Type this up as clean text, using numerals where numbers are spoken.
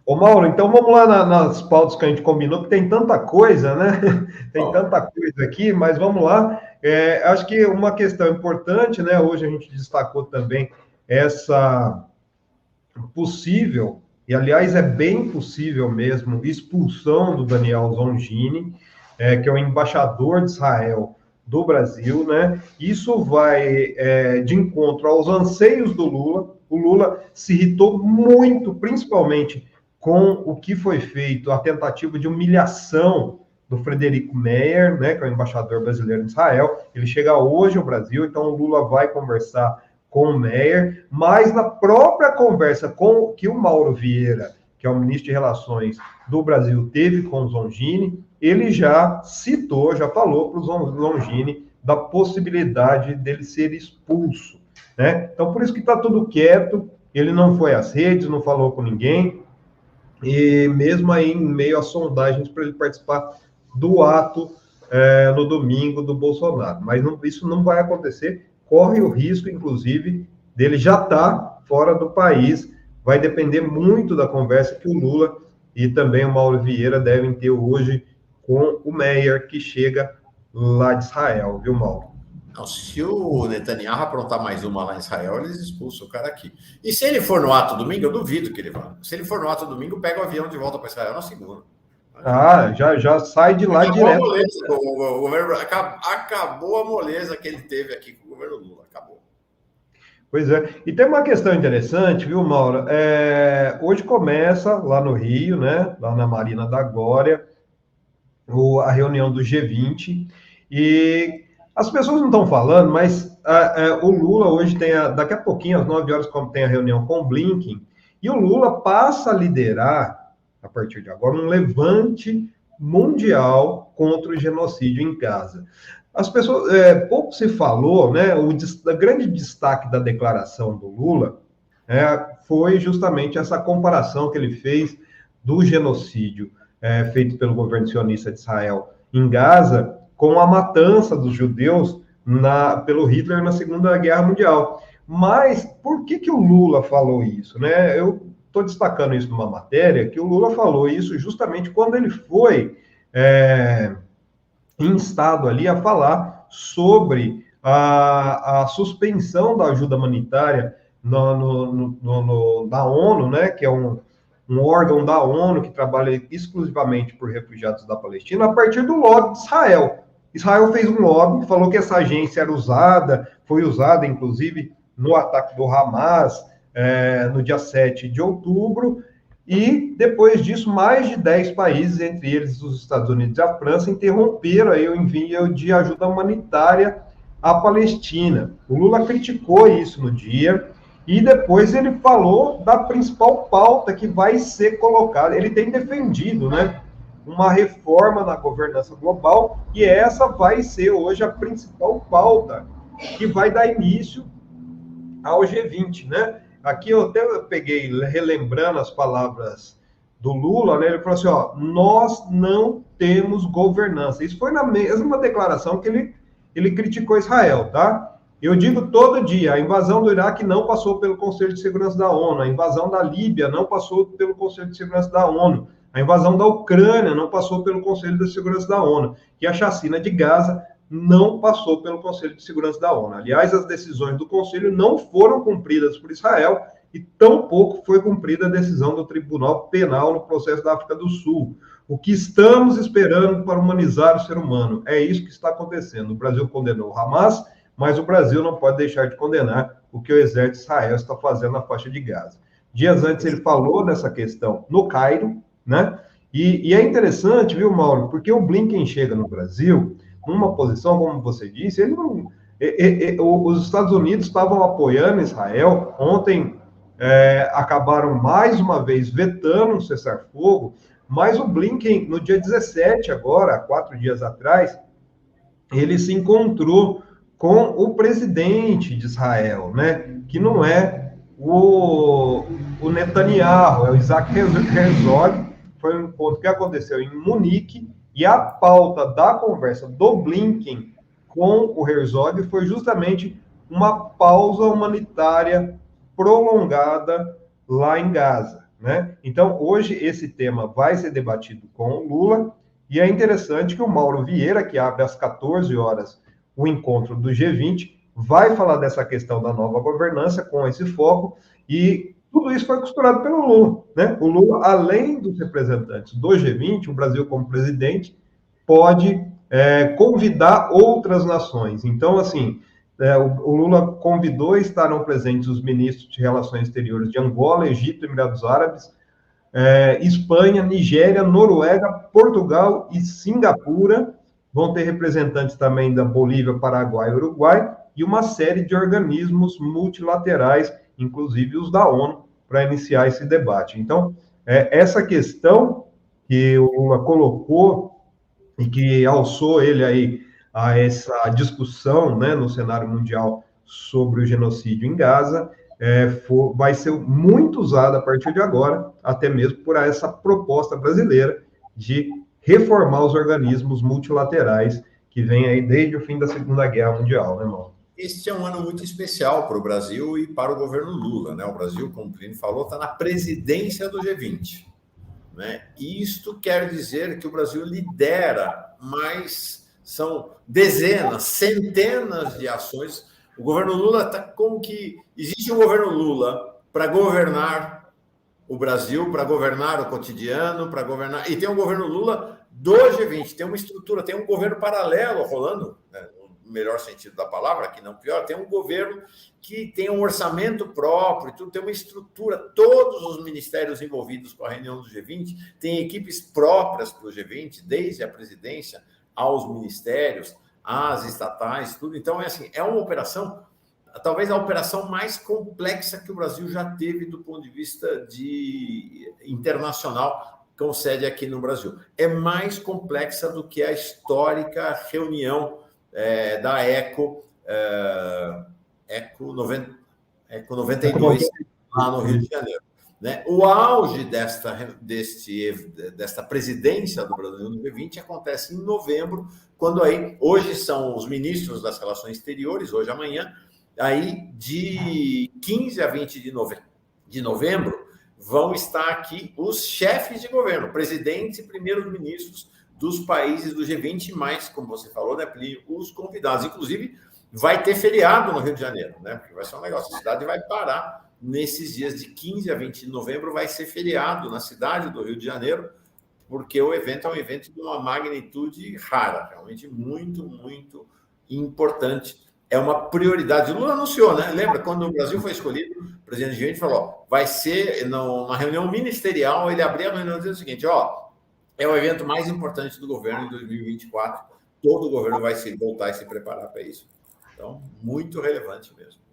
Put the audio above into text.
Ô, Mauro, então vamos lá nas pautas que a gente combinou, que tem tanta coisa, né? Tem Bom, tanta coisa aqui, mas vamos lá. Acho que uma questão importante, né? Hoje a gente destacou também essa possível, e aliás é bem possível mesmo, expulsão do Daniel Zongini, que é o embaixador de Israel do Brasil, né? Isso vai de encontro aos anseios do Lula. O Lula se irritou muito, principalmente com o que foi feito, a tentativa de humilhação do Frederico Meyer, né, que é o embaixador brasileiro em Israel. Ele chega hoje ao Brasil, então o Lula vai conversar com o Meyer, mas na própria conversa com que o Mauro Vieira, que é o ministro de Relações do Brasil, teve com o Zongini, ele já citou, já falou para o Zongini da possibilidade dele ser expulso, né? Então, por isso que está tudo quieto, ele não foi às redes, não falou com ninguém, e mesmo aí em meio a sondagens para ele participar do ato no domingo do Bolsonaro. Mas não, isso não vai acontecer, corre o risco, inclusive, dele já estar fora do país. Vai depender muito da conversa que o Lula e também o Mauro Vieira devem ter hoje com o Meyer, que chega lá de Israel, viu, Mauro? não, se o Netanyahu aprontar mais uma lá em Israel, eles expulsam o cara aqui. E se ele for no ato domingo, eu duvido que ele vá. Se ele for no ato domingo, pega o avião de volta para Israel na segunda. Ah, já sai de lá Acabou a direto. moleza. O governo, acabou a moleza que ele teve aqui com o governo Lula. Acabou. Pois é. E tem uma questão interessante, viu, Mauro? Hoje começa lá no Rio, né? Lá na Marina da Glória, a reunião do G20. E as pessoas não estão falando, mas o Lula hoje tem, daqui a pouquinho, às 9 horas, tem a reunião com o Blinken, e o Lula passa a liderar, a partir de agora, um levante mundial contra o genocídio em Gaza. As pessoas, pouco se falou, né? O grande destaque da declaração do Lula foi justamente essa comparação que ele fez do genocídio feito pelo governo sionista de Israel em Gaza com a matança dos judeus pelo Hitler na Segunda Guerra Mundial. Mas por que o Lula falou isso, né? Eu estou destacando isso numa matéria que o Lula falou isso justamente quando ele foi instado ali a falar sobre a suspensão da ajuda humanitária na ONU, né, que é um órgão da ONU que trabalha exclusivamente por refugiados da Palestina, a partir do lobby de Israel. Israel fez um lobby, falou que essa agência era usada, foi usada, inclusive, no ataque do Hamas, no dia 7 de outubro, e depois disso, mais de 10 países, entre eles os Estados Unidos e a França, interromperam aí o envio de ajuda humanitária à Palestina. O Lula criticou isso no dia, e depois ele falou da principal pauta que vai ser colocada. Ele tem defendido, né, uma reforma na governança global, e essa vai ser hoje a principal pauta que vai dar início ao G20, né? Aqui eu até peguei, relembrando as palavras do Lula, né? Ele falou assim, ó, nós não temos governança. Isso foi na mesma declaração que ele criticou Israel, tá? Eu digo todo dia, a invasão do Iraque não passou pelo Conselho de Segurança da ONU, a invasão da Líbia não passou pelo Conselho de Segurança da ONU, a invasão da Ucrânia não passou pelo Conselho de Segurança da ONU, e a chacina de Gaza não passou pelo Conselho de Segurança da ONU. Aliás, as decisões do Conselho não foram cumpridas por Israel e tampouco foi cumprida a decisão do Tribunal Penal no processo da África do Sul. O que estamos esperando para humanizar o ser humano? É isso que está acontecendo. O Brasil condenou o Hamas, mas o Brasil não pode deixar de condenar o que o exército de Israel está fazendo na faixa de Gaza. Dias antes ele falou dessa questão no Cairo, né? E é interessante, viu, Mauro? Porque o Blinken chega no Brasil numa posição, como você disse, ele não, os Estados Unidos estavam apoiando Israel. Ontem acabaram mais uma vez vetando um cessar-fogo, mas o Blinken, no dia 17, agora, 4 dias atrás, ele se encontrou com o presidente de Israel, né? Que não é o Netanyahu, é o Isaac Herzog. Foi um encontro que aconteceu em Munique, e a pauta da conversa do Blinken com o Herzog foi justamente uma pausa humanitária prolongada lá em Gaza. né? Então, hoje, esse tema vai ser debatido com o Lula, e é interessante que o Mauro Vieira, que abre às 14 horas o encontro do G20, vai falar dessa questão da nova governança com esse foco, e tudo isso foi costurado pelo Lula, né? O Lula, além dos representantes do G20, o Brasil como presidente, pode convidar outras nações. Então, assim, o Lula convidou e estarão presentes os ministros de Relações Exteriores de Angola, Egito, Emirados Árabes, Espanha, Nigéria, Noruega, Portugal e Singapura. Vão ter representantes também da Bolívia, Paraguai e Uruguai, e uma série de organismos multilaterais, inclusive os da ONU, para iniciar esse debate. Então, essa questão que o Lula colocou e que alçou ele aí a essa discussão, né, no cenário mundial sobre o genocídio em Gaza, vai ser muito usada a partir de agora, até mesmo por essa proposta brasileira de reformar os organismos multilaterais que vem aí desde o fim da Segunda Guerra Mundial, né, irmão? Este é um ano muito especial para o Brasil e para o governo Lula, né? O Brasil, como o Plínio falou, está na presidência do G20. Né? Isto quer dizer que o Brasil lidera, mas são dezenas, centenas de ações. O governo Lula está como que existe um governo Lula para governar o Brasil, para governar o cotidiano, para governar. E tem um governo Lula do G20, tem uma estrutura, tem um governo paralelo rolando, né? No melhor sentido da palavra, que não pior, tem um governo que tem um orçamento próprio, tudo, tem uma estrutura, todos os ministérios envolvidos com a reunião do G20 têm equipes próprias para o G20, desde a presidência aos ministérios, às estatais, tudo. Então, é uma operação, talvez a operação mais complexa que o Brasil já teve do ponto de vista internacional, com sede aqui no Brasil. É mais complexa do que a histórica reunião da ECO 92, lá no Rio de Janeiro. Né? O auge desta presidência do Brasil no G20 acontece em novembro, quando aí, hoje são os ministros das Relações Exteriores, hoje amanhã, aí de 15 a 20 de novembro, vão estar aqui os chefes de governo, presidentes e primeiros ministros dos países do G20, mais, como você falou, né, Plínio, os convidados. Inclusive, vai ter feriado no Rio de Janeiro, né? Porque vai ser um negócio, a cidade vai parar nesses dias de 15 a 20 de novembro, vai ser feriado na cidade do Rio de Janeiro, porque o evento é um evento de uma magnitude rara, realmente muito, muito importante. É uma prioridade. O Lula anunciou, né? Lembra, quando o Brasil foi escolhido, o presidente do G20 falou, vai ser numa reunião ministerial, ele abriu a reunião dizendo o seguinte, é o evento mais importante do governo em 2024, todo o governo vai voltar e se preparar para isso. Então, muito relevante mesmo.